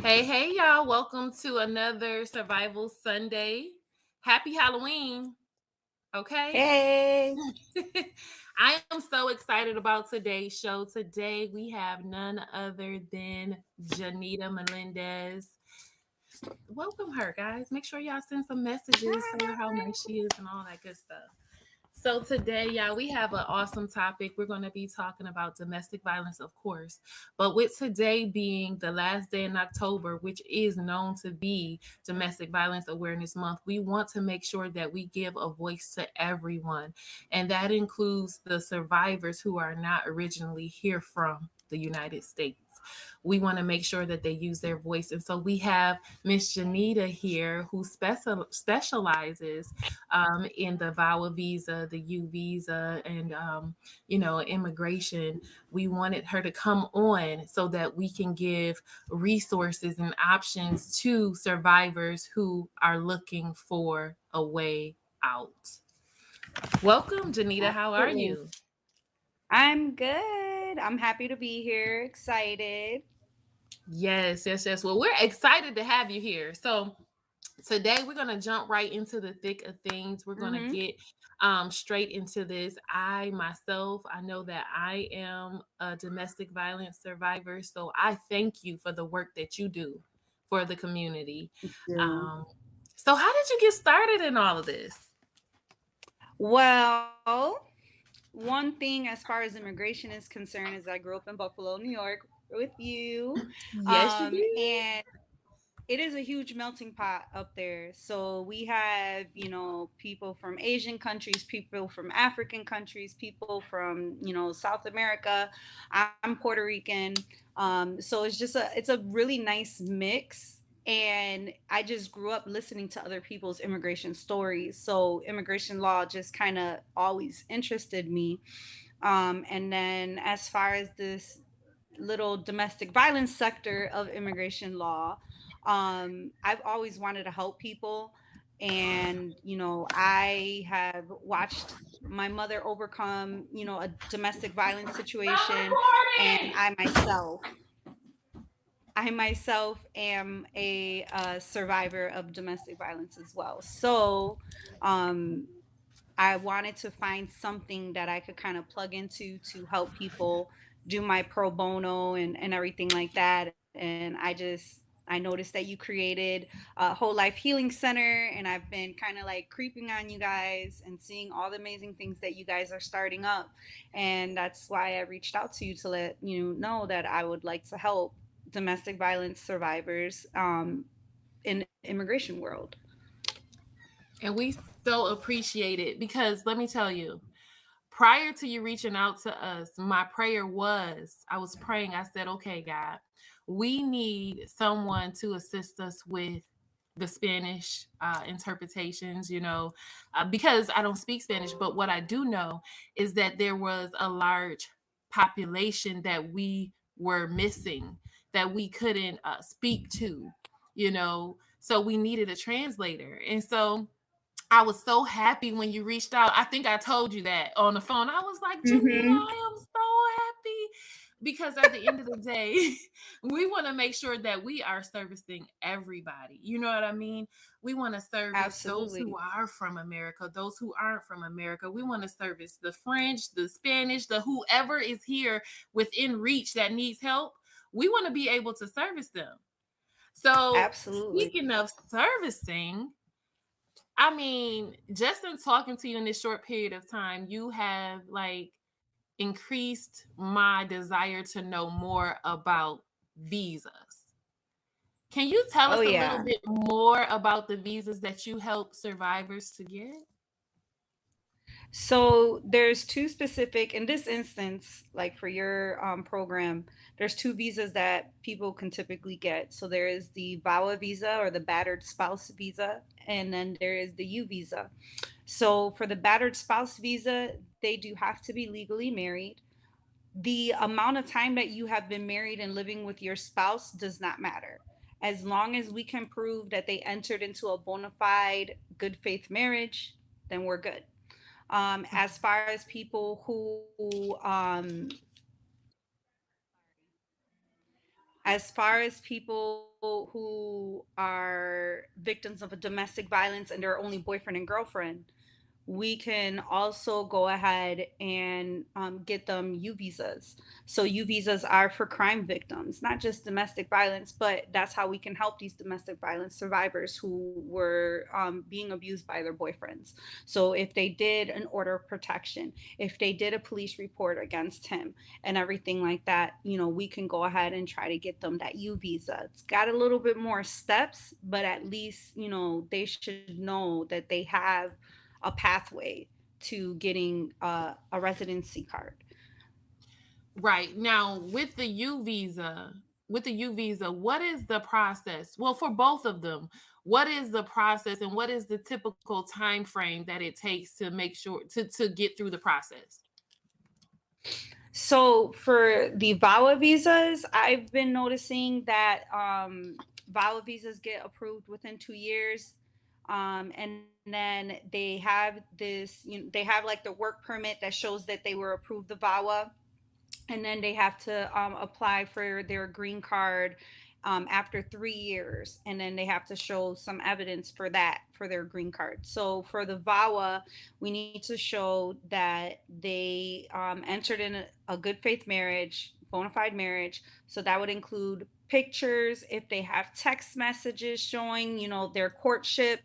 Hey, y'all. Welcome to another Survival Sunday. Happy Halloween. Okay. Hey, I am so excited about today's show. Today we have none other than Janita Melendez. Welcome her, guys. Make sure y'all send some messages, tell her how nice she is, and all that good stuff. So today, y'all, we have an awesome topic. We're going to be talking about domestic violence, of course. But with today being the last day in October, which is known to be Domestic Violence Awareness Month, we want to make sure that we give a voice to everyone. And that includes the survivors who are not originally here from the United States. We want to make sure that they use their voice. And so we have Miss Janita here who specializes in the VAWA visa, the U visa, and immigration. We wanted her to come on so that we can give resources and options to survivors who are looking for a way out. Welcome, Janita. How are absolutely. you? I'm good. I'm happy to be here. Excited. Yes. Well, we're excited to have you here. So, today we're going to jump right into the thick of things. We're going to Mm-hmm. get straight into this. I know that I am a domestic violence survivor, so I thank you for the work that you do for the community. Yeah. um, so how did you get started in all of this? Well, one thing as far as immigration is concerned is I grew up in Buffalo, New York, with you, Yes, you did. and it is a huge melting pot up there. So we have, people from Asian countries, people from African countries, people from, South America. I'm Puerto Rican. So it's a really nice mix. And I just grew up listening to other people's immigration stories. So immigration law just kind of always interested me. And then as far as this little domestic violence sector of immigration law, I've always wanted to help people. And, I have watched my mother overcome, a domestic violence situation. And I myself am a survivor of domestic violence as well. So, um, I wanted to find something that I could kind of plug into to help people do my pro bono and everything like that. And I noticed that you created a whole life healing center, and I've been kind of like creeping on you guys and seeing all the amazing things that you guys are starting up. And that's why I reached out to you to let you know that I would like to help domestic violence survivors in the immigration world. And we so appreciate it because let me tell you, prior to you reaching out to us, my prayer was I was praying. I said, okay, God, we need someone to assist us with the Spanish interpretations, because I don't speak Spanish. But what I do know is that there was a large population that we were missing, that we couldn't speak to, so we needed a translator. And so I was so happy when you reached out. I think I told you that on the phone. I was like, Janita, Mm-hmm. I am so happy because at the end of the day, we want to make sure that we are servicing everybody. You know what I mean? We want to service those who Absolutely. are from America, those who aren't from America. We want to service the French, the Spanish, the whoever is here within reach that needs help. We want to be able to service them. So, Absolutely. speaking of servicing, I mean, just in talking to you in this short period of time, you have like increased my desire to know more about visas. Can you tell Oh us a little yeah. bit more about the visas that you help survivors to get? So there's two specific in this instance, like for your program, there's two visas that people can typically get. So there is the VAWA visa or the battered spouse visa, and then there is the U visa. So for the battered spouse visa, they do have to be legally married. The amount of time that you have been married and living with your spouse does not matter. As long as we can prove that they entered into a bona fide good faith marriage, then we're good. As far as people who As far as people who are victims of a domestic violence and they're only boyfriend and girlfriend, we can also go ahead and get them U visas. So U visas are for crime victims, not just domestic violence, but that's how we can help these domestic violence survivors who were being abused by their boyfriends. So if they did an order of protection, if they did a police report against him and everything like that, we can go ahead and try to get them that U visa. It's got a little bit more steps, but at least, they should know that they have a pathway to getting a residency card. Right. Now, with the U visa, what is the process? Well, for both of them, what is the process and what is the typical time frame that it takes to make sure to get through the process? So for the VAWA visas, I've been noticing that VAWA visas get approved within 2 years. And then they have this, they have like the work permit that shows that they were approved the VAWA, and then they have to apply for their green card after 3 years, and then they have to show some evidence for that for their green card. So for the VAWA, we need to show that they entered in a good faith marriage, bona fide marriage. So that would include pictures, if they have text messages showing, their courtship.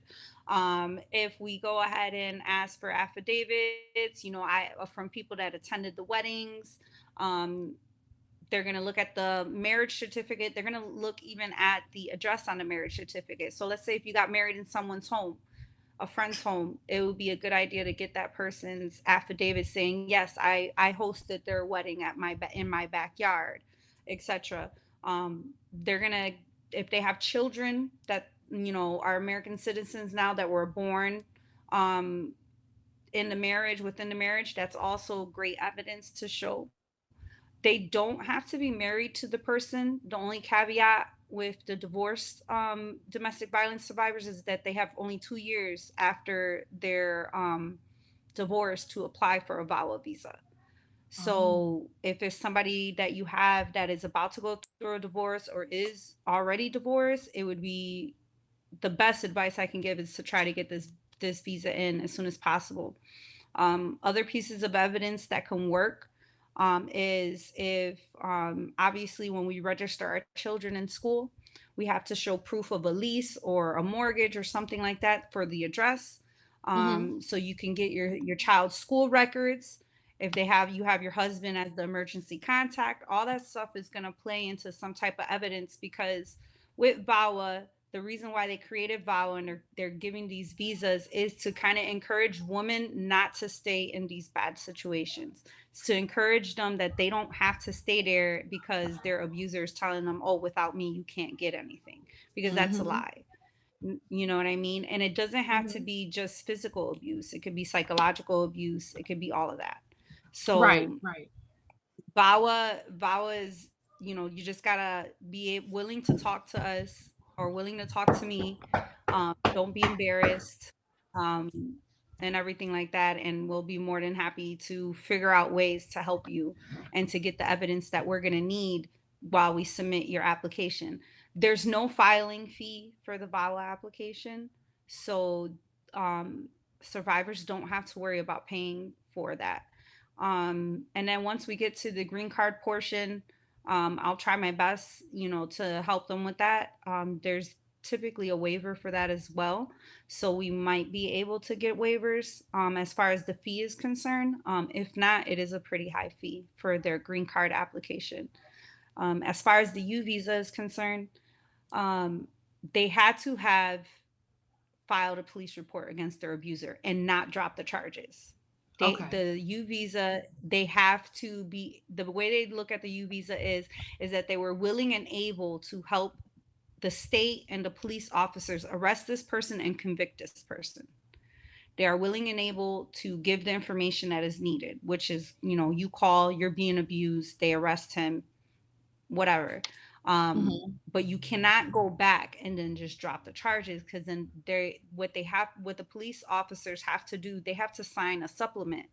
If we go ahead and ask for affidavits, from people that attended the weddings, um, they're going to look at the marriage certificate. They're going to look even at the address on the marriage certificate. So let's say if you got married in someone's home, a friend's home, it would be a good idea to get that person's affidavit saying, yes, I hosted their wedding at in my backyard, etc. They're going to, if they have children that, are American citizens now that were born um, in the marriage, within the marriage, that's also great evidence to show. They don't have to be married to the person. The only caveat with the divorce domestic violence survivors is that they have only 2 years after their divorce to apply for a VAWA visa. Oh. So if it's somebody that you have that is about to go through a divorce or is already divorced, it would be the best advice I can give is to try to get this visa in as soon as possible. Other pieces of evidence that can work is if obviously when we register our children in school, we have to show proof of a lease or a mortgage or something like that for the address. Mm-hmm. So you can get your child's school records. If you have your husband as the emergency contact, all that stuff is going to play into some type of evidence, because with VAWA, the reason why they created VAWA and they're giving these visas is to kind of encourage women not to stay in these bad situations. It's to encourage them that they don't have to stay there because their abuser is telling them, oh, without me, you can't get anything, because that's a Mm-hmm. lie. You know what I mean? And it doesn't have to Mm-hmm. be just physical abuse. It could be psychological abuse. It could be all of that. Right, So right. VAWA is, you just gotta be willing to talk to us or willing to talk to me. Don't be embarrassed, and everything like that. And we'll be more than happy to figure out ways to help you and to get the evidence that we're gonna need while we submit your application. There's no filing fee for the VAWA application, so um, survivors don't have to worry about paying for that. And then once we get to the green card portion, I'll try my best, to help them with that. There's typically a waiver for that as well. So we might be able to get waivers as far as the fee is concerned. If not, it is a pretty high fee for their green card application. As far as the U visa is concerned, um, they had to have filed a police report against their abuser and not drop the charges. Okay. The U visa, they have to be, the way they look at the U visa is that they were willing and able to help the state and the police officers arrest this person and convict this person. They are willing and able to give the information that is needed, which is, you call, you're being abused, they arrest him, whatever. Mm-hmm. But you cannot go back and then just drop the charges, because then what the police officers have to do, they have to sign a supplement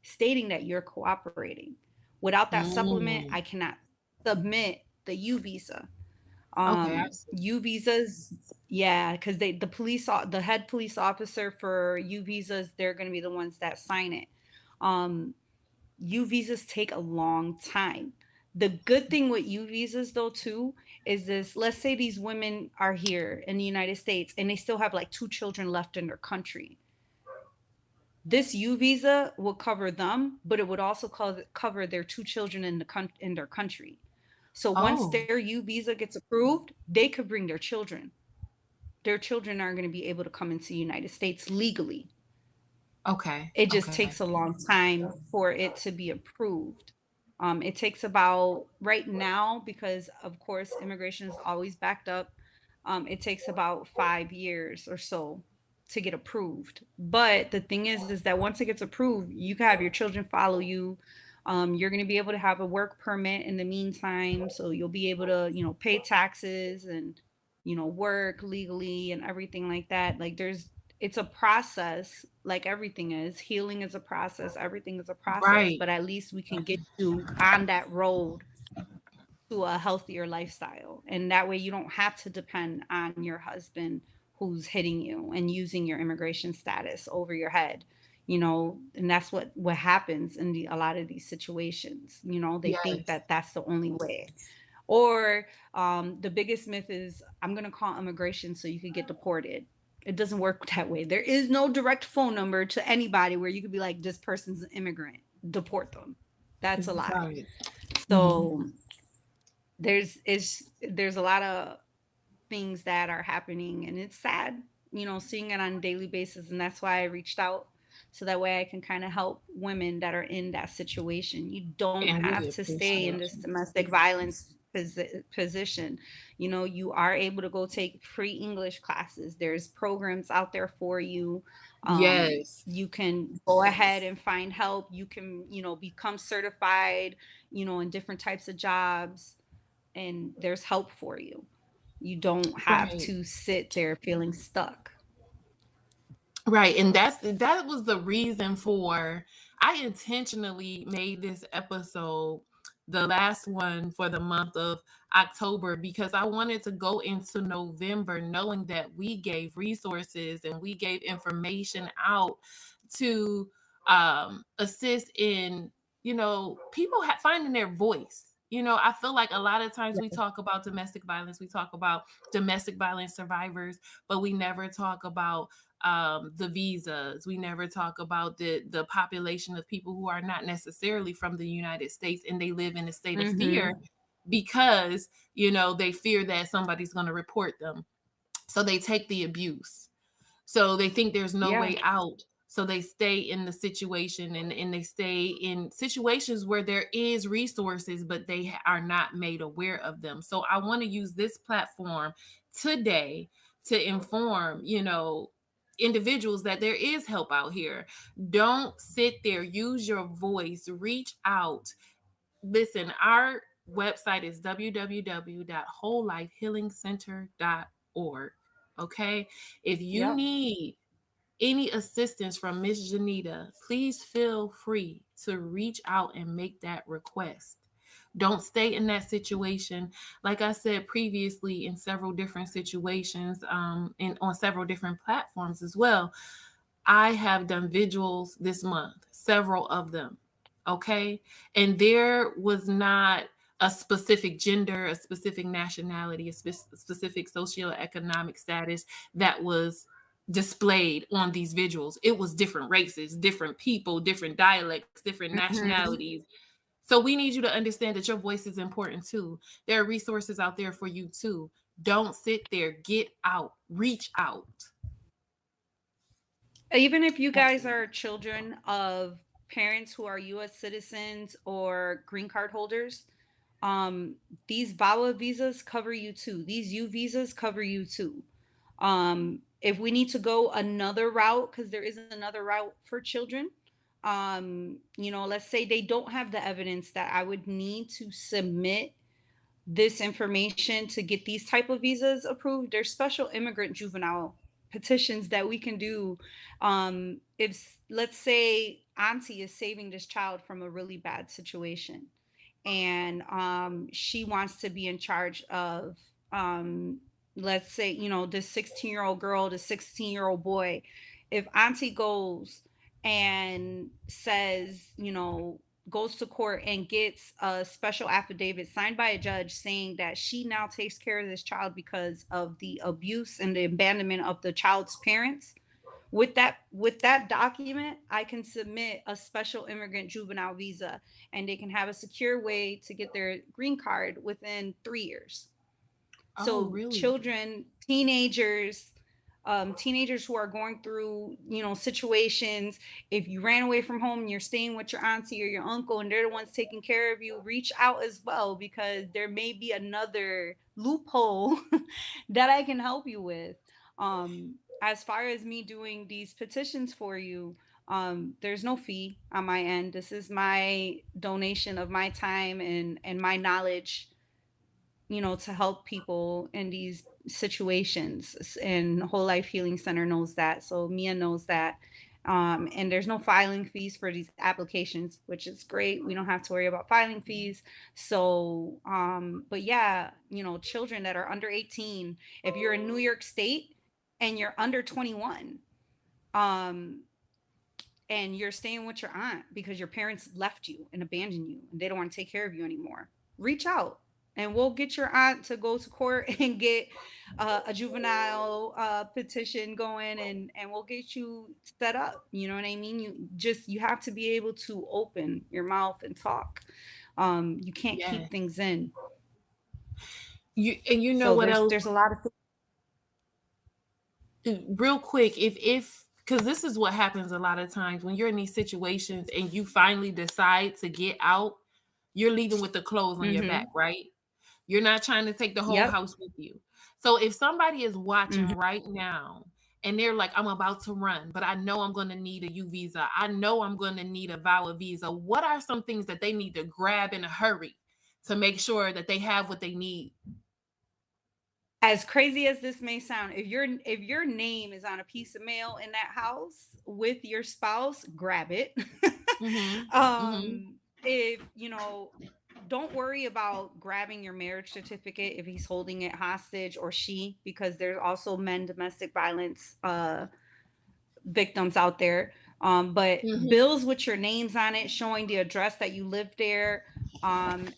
stating that you're cooperating. Without that supplement, Mm. I cannot submit the U visa. Okay, I see. U visas, yeah, because they the head police officer for U visas, they're going to be the ones that sign it. Um, U visas take a long time. The good thing with U visas though too is this, let's say these women are here in the United States and they still have like two children left in their country. This U visa will cover them, but it would also cover their two children in their country. So once Oh, their U visa gets approved, they could bring their children. Their children are going to be able to come into the United States legally. okay, It just okay. takes a long time for it to be approved. It takes about, right now, because of course immigration is always backed up, it takes about 5 years or so to get approved. But the thing is that once it gets approved, you can have your children follow you. You're going to be able to have a work permit in the meantime, so you'll be able to, pay taxes and, work legally and everything like that. Like it's a process, like everything is. Healing is a process, everything is a process, Right. but at least we can get you on that road to a healthier lifestyle. And that way you don't have to depend on your husband who's hitting you and using your immigration status over your head. And that's what happens in a lot of these situations. They think Yes. that that's the only way. Or the biggest myth is, I'm going to call immigration so you can get deported. It doesn't work that way. There is no direct phone number to anybody where you could be like, this person's an immigrant, deport them. That's a lie. Right. Hmm. So there's a lot of things that are happening, and it's sad, seeing it on a daily basis. And that's why I reached out, so that way I can kind of help women that are in that situation. You don't And have really to stay in appreciate this you. domestic violence position. You are able to go take free English classes. There's programs out there for you. Yes. You can go ahead and find help. You can, become certified, in different types of jobs, and there's help for you. You don't have Right. to sit there feeling stuck. Right. And that was the reason for I intentionally made this episode the last one for the month of October because I wanted to go into November knowing that we gave resources and we gave information out to assist in, people finding their voice. I feel like a lot of times we talk about domestic violence, we talk about domestic violence survivors, but we never talk about the visas. We never talk about the population of people who are not necessarily from the United States and they live in a state of fear Mm-hmm. because they fear that somebody's going to report them. So they take the abuse. So they think there's no Yeah. way out. So they stay in the situation and they stay in situations where there is resources, but they are not made aware of them. So I want to use this platform today to inform, individuals that there is help out here. Don't sit there, use your voice, reach out. Listen, our website is www.wholelifehealingcenter.org. Okay. If you Yep. need any assistance from Miss Janita, please feel free to reach out and make that request. Don't stay in that situation. Like I said previously, in several different situations, and on several different platforms as well, I have done vigils this month, several of them. Okay. And there was not a specific gender, a specific nationality, a specific socioeconomic status that was displayed on these vigils. It was different races, different people, different dialects, different Mm-hmm. nationalities. So we need you to understand that your voice is important too. There are resources out there for you too. Don't sit there. Get out. Reach out. Even if you guys Absolutely. are children of parents who are US citizens or green card holders, um, these VAWA visas cover you too. These U visas cover you too. If we need to go another route, because there is another route for children, let's say they don't have the evidence that I would need to submit this information to get these type of visas approved. There's special immigrant juvenile petitions that we can do. If, let's say, auntie is saving this child from a really bad situation, and she wants to be in charge of, um, let's say, this 16-year-old girl, the 16-year-old boy. If auntie goes and says, goes to court and gets a special affidavit signed by a judge saying that she now takes care of this child because of the abuse and the abandonment of the child's parents, with that document, I can submit a special immigrant juvenile visa, and they can have a secure way to get their green card within 3 years. Oh, So really? children, teenagers who are going through, situations. If you ran away from home and you're staying with your auntie or your uncle and they're the ones taking care of you, reach out as well, because there may be another loophole that I can help you with. As far as me doing these petitions for you, there's no fee on my end. This is my donation of my time and my knowledge, to help people in these situations. And Whole Life Healing Center knows that. So Mia knows that. And there's no filing fees for these applications, which is great. We don't have to worry about filing fees. So, but yeah, children that are under 18, if you're in New York State and you're under 21, um, and you're staying with your aunt because your parents left you and abandoned you and they don't want to take care of you anymore, reach out and we'll get your aunt to go to court and get a juvenile petition going, and we'll get you set up. You know what I mean? You have to be able to open your mouth and talk. You can't Yeah. keep things in. You know So what else? there's a lot of Real quick, if because this is what happens a lot of times when you're in these situations and you finally decide to get out, you're leaving with the clothes on your back, mm-hmm. right? You're not trying to take the whole Yep. house with you. So if somebody is watching Mm-hmm. right now and they're like, I'm about to run, but I know I'm going to need a U visa. I know I'm going to need a VAWA visa. What are some things that they need to grab in a hurry to make sure that they have what they need? As crazy as this may sound, if your name is on a piece of mail in that house with your spouse, grab it. Mm-hmm. Mm-hmm. If don't worry about grabbing your marriage certificate if he's holding it hostage, or she, because there's also men domestic violence victims out there. But Mm-hmm. bills with your names on it, showing the address that you live there,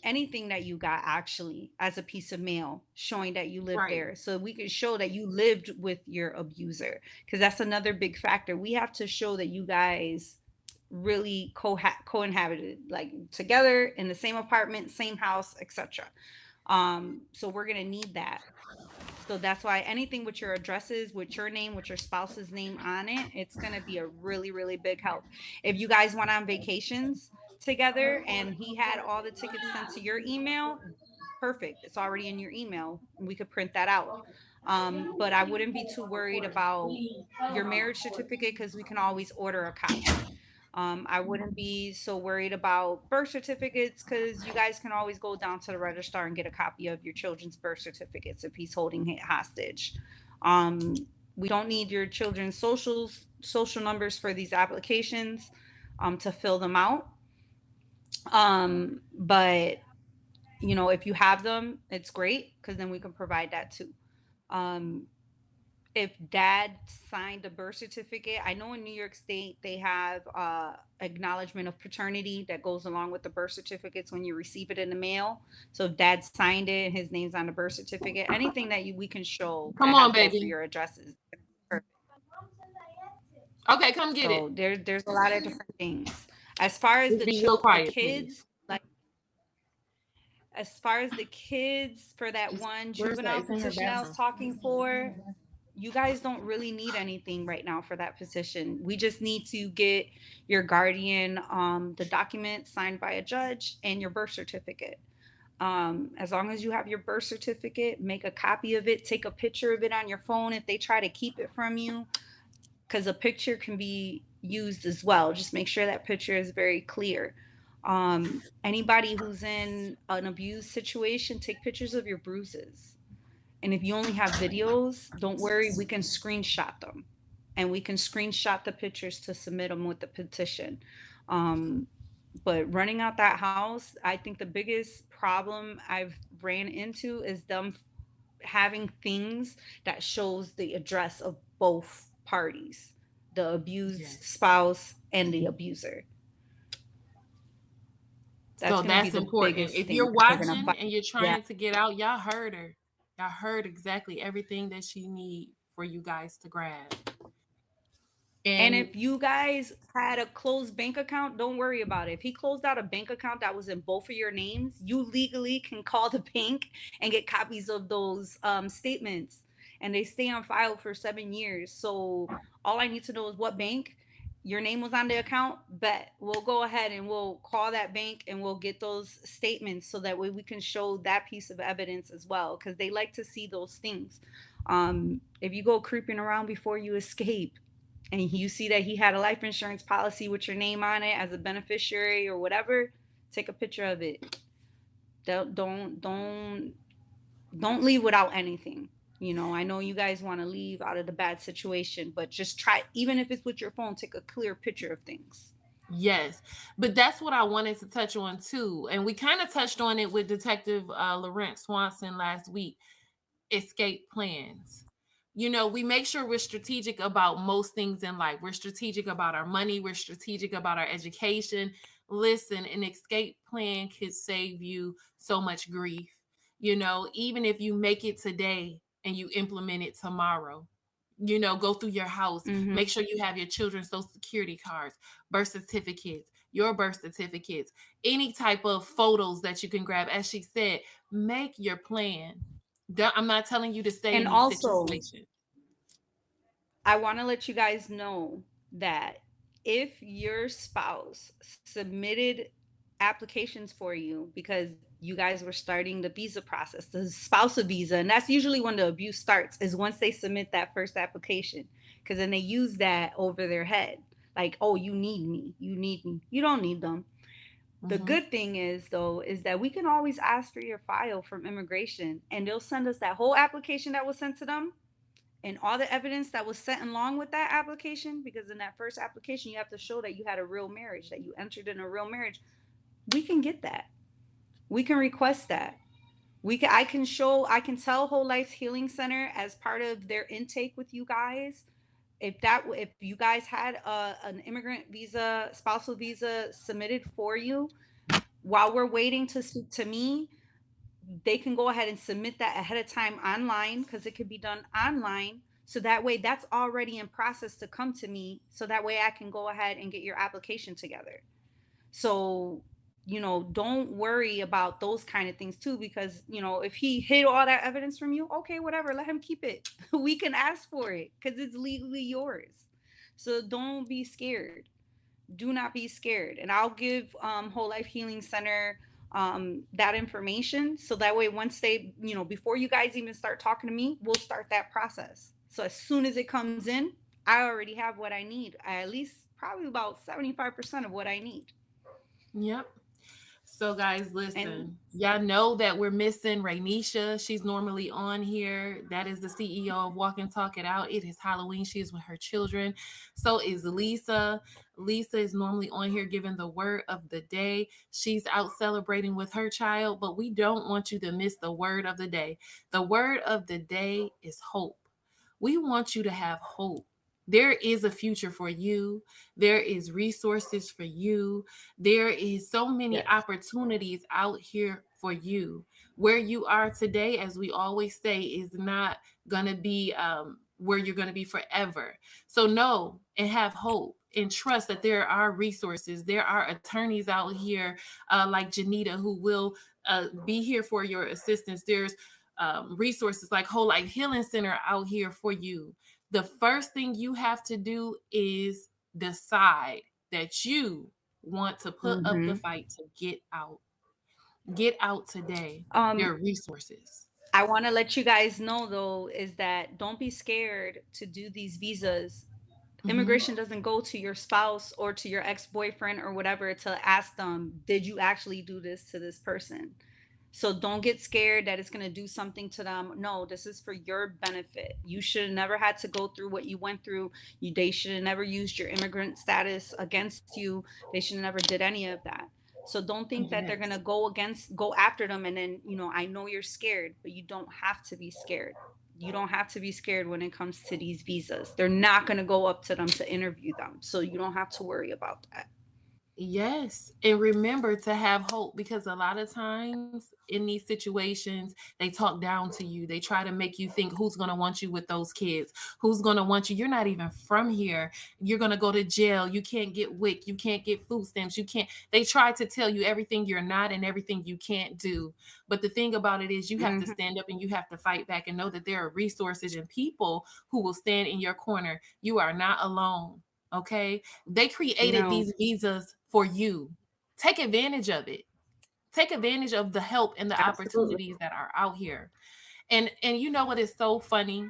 anything that you got actually as a piece of mail showing that you live Right. there. So we can show that you lived with your abuser, because that's another big factor. We have to show that you guys really co-inhabited, like together in the same apartment, same house, etc. So we're gonna need that. So that's why anything with your addresses, with your name, with your spouse's name on it, it's going to be a really, really big help. If you guys went on vacations together and he had all the tickets sent to your email, perfect. It's already in your email. And we could print that out. But I wouldn't be too worried about your marriage certificate because we can always order a copy. I wouldn't be so worried about birth certificates because you guys can always go down to the registrar and get a copy of your children's birth certificates if he's holding it hostage. We don't need your children's social numbers for these applications to fill them out. But if you have them, it's great because then we can provide that too. Um, if dad signed a birth certificate, I know in New York State they have acknowledgement of paternity that goes along with the birth certificates when you receive it in the mail. So if dad signed it, his name's on the birth certificate, anything that we can show Come that on, has both of baby. your addresses. Perfect. Okay, come get it. So there's a lot of different things. As far as Just be real the quiet, please. kids, like as far as the kids for that It's, one where's that? juvenile It's in her petition I was bathroom. talking for, you guys don't really need anything right now for that petition. We just need to get your guardian the document signed by a judge and your birth certificate. As long as you have your birth certificate, make a copy of it, take a picture of it on your phone if they try to keep it from you, because a picture can be used as well. Just make sure that picture is very clear. Anybody who's in an abused situation, take pictures of your bruises. And if you only have videos, don't worry, we can screenshot them. And we can screenshot the pictures to submit them with the petition. Um, But running out that house, I think the biggest problem I've ran into is them having things that shows the address of both parties, the abused Yes. spouse and the abuser. That's So going to be that's the important. biggest If thing you're that they're going to watching fight. and you're Yeah. trying to get out, y'all heard her. Y'all heard exactly everything that she need for you guys to grab. And And if you guys had a closed bank account, don't worry about it. If he closed out a bank account that was in both of your names, you legally can call the bank and get copies of those statements. And they stay on file for 7 years. So all I need to know is what bank your name was on the account. Bet we'll go ahead and we'll call that bank and we'll get those statements so that way we can show that piece of evidence as well. Because they like to see those things. If you go creeping around before you escape, and you see that he had a life insurance policy with your name on it as a beneficiary or whatever, take a picture of it. Don't leave without anything. I know you guys want to leave out of the bad situation, but just try, even if it's with your phone, take a clear picture of things. yes, but that's what I wanted to touch on too. And we kind of touched on it with Detective Laurent Swanson last week. Escape plans. We make sure we're strategic about most things in life. We're strategic about our money, we're strategic about our education. Listen, an escape plan could save you so much grief. Even if you make it today and you implement it tomorrow. Go through your house, Mm-hmm. make sure you have your children's social security cards, birth certificates, your birth certificates, any type of photos that you can grab. As she said, make your plan. I'm not telling you to stay And in these also, situations. I want to let you guys know that if your spouse submitted applications for you because you guys were starting the visa process, the spousal visa, and that's usually when the abuse starts, is once they submit that first application, because then they use that over their head. Like, oh, you need me. You need me. You don't need them. The Hmm. good thing is, though, is that we can always ask for your file from immigration and they'll send us that whole application that was sent to them and all the evidence that was sent along with that application, because in that first application you have to show that you had a real marriage, that you entered in a real marriage. We can get that. We can request that. I can tell Whole Life Healing Center as part of their intake with you guys, if you guys had an immigrant visa, spousal visa submitted for you, while we're waiting to speak to me, they can go ahead and submit that ahead of time online, because it could be done online. So that way that's already in process to come to me. So that way I can go ahead and get your application together. So, don't worry about those kind of things too, because, if he hid all that evidence from you, okay, whatever, let him keep it. We can ask for it because it's legally yours. So don't be scared. Do not be scared. And I'll give Whole Life Healing Center that information, so that way once they, before you guys even start talking to me, we'll start that process. So as soon as it comes in, I already have what I need. At least probably about 75% of what I need. Yep. So, guys, And listen. Y'all know that we're missing Rainisha. She's normally on here. That is the CEO of Walk and Talk It Out. It is Halloween. She is with her children. So is Lisa. Lisa is normally on here giving the word of the day. She's out celebrating with her child, but we don't want you to miss the word of the day. The word of the day is hope. We want you to have hope. There is a future for you. There is resources for you. There is so many yes. opportunities out here for you. Where you are today, as we always say, is not going to be where you're going to be forever. So know and have hope and trust that there are resources. There are attorneys out here like Janita who will be here for your assistance. There's resources like Whole Life Healing Center out here for you. The first thing you have to do is decide that you want to put up the Mm-hmm. fight to get out. Get out today. There um are resources. I want to let you guys know, though, is that don't be scared to do these visas. Hmm. Immigration doesn't go to your spouse or to your ex-boyfriend or whatever to ask them, did you actually do this to this person? So don't get scared that it's going to do something to them. No, this is for your benefit. You should have never had to go through what you went through. They should have never used your immigrant status against you. They should have never did any of that. So don't think that they're going to Yes. go after them, and then, I know you're scared, but you don't have to be scared. You don't have to be scared when it comes to these visas. They're not going to go up to them to interview them. So you don't have to worry about that. Yes. And remember to have hope, because a lot of times in these situations, they talk down to you. They try to make you think who's going to want you with those kids, who's going to want you. You're not even from here. You're going to go to jail. You can't get WIC. You can't get food stamps. You can't. They try to tell you everything you're not and everything you can't do. But the thing about it is, you have to Hmm. stand up and you have to fight back and know that there are resources and people who will stand in your corner. You are not alone. Okay. They created No, these visas for you. Take advantage of it. Take advantage of the help and the absolutely. opportunities that are out here. And you know what is so funny?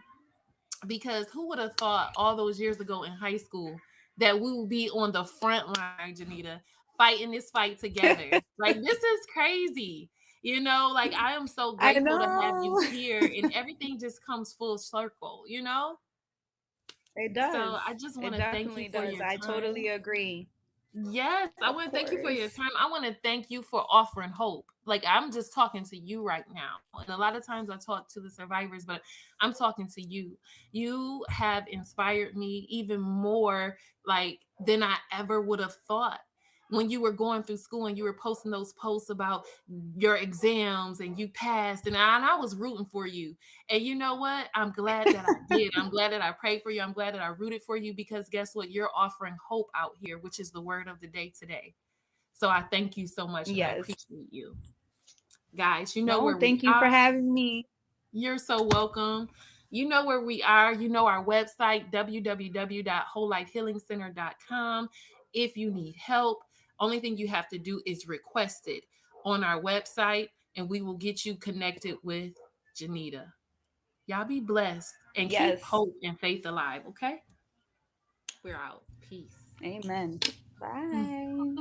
Because who would have thought all those years ago in high school that we would be on the front line, Janita, fighting this fight together? Like, this is crazy. Like, I am so I grateful to have you know. here, and everything just comes full circle. It So does. I just want It to thank you definitely for does. your I time. totally agree. Yes, I Of want to thank you for your course. time. I want to thank you for offering hope. Like, I'm just talking to you right now. And a lot of times I talk to the survivors, but I'm talking to you. You have inspired me even more, like, than I ever would have thought. When you were going through school and you were posting those posts about your exams and you passed, and I was rooting for you. And you know what? I'm glad that I did. I'm glad that I prayed for you. I'm glad that I rooted for you, because guess what? You're offering hope out here, which is the word of the day today. So I thank you so much and I Yes. appreciate you. Guys, you know No, where we thank you for are. having me. You're so welcome. You know where we are. You know our website, www.wholelifehealingcenter.com. If you need help, only thing you have to do is request it on our website, and we will get you connected with Janita. Y'all be blessed and keep Yes. hope and faith alive, okay? We're out. Peace. Amen. Bye.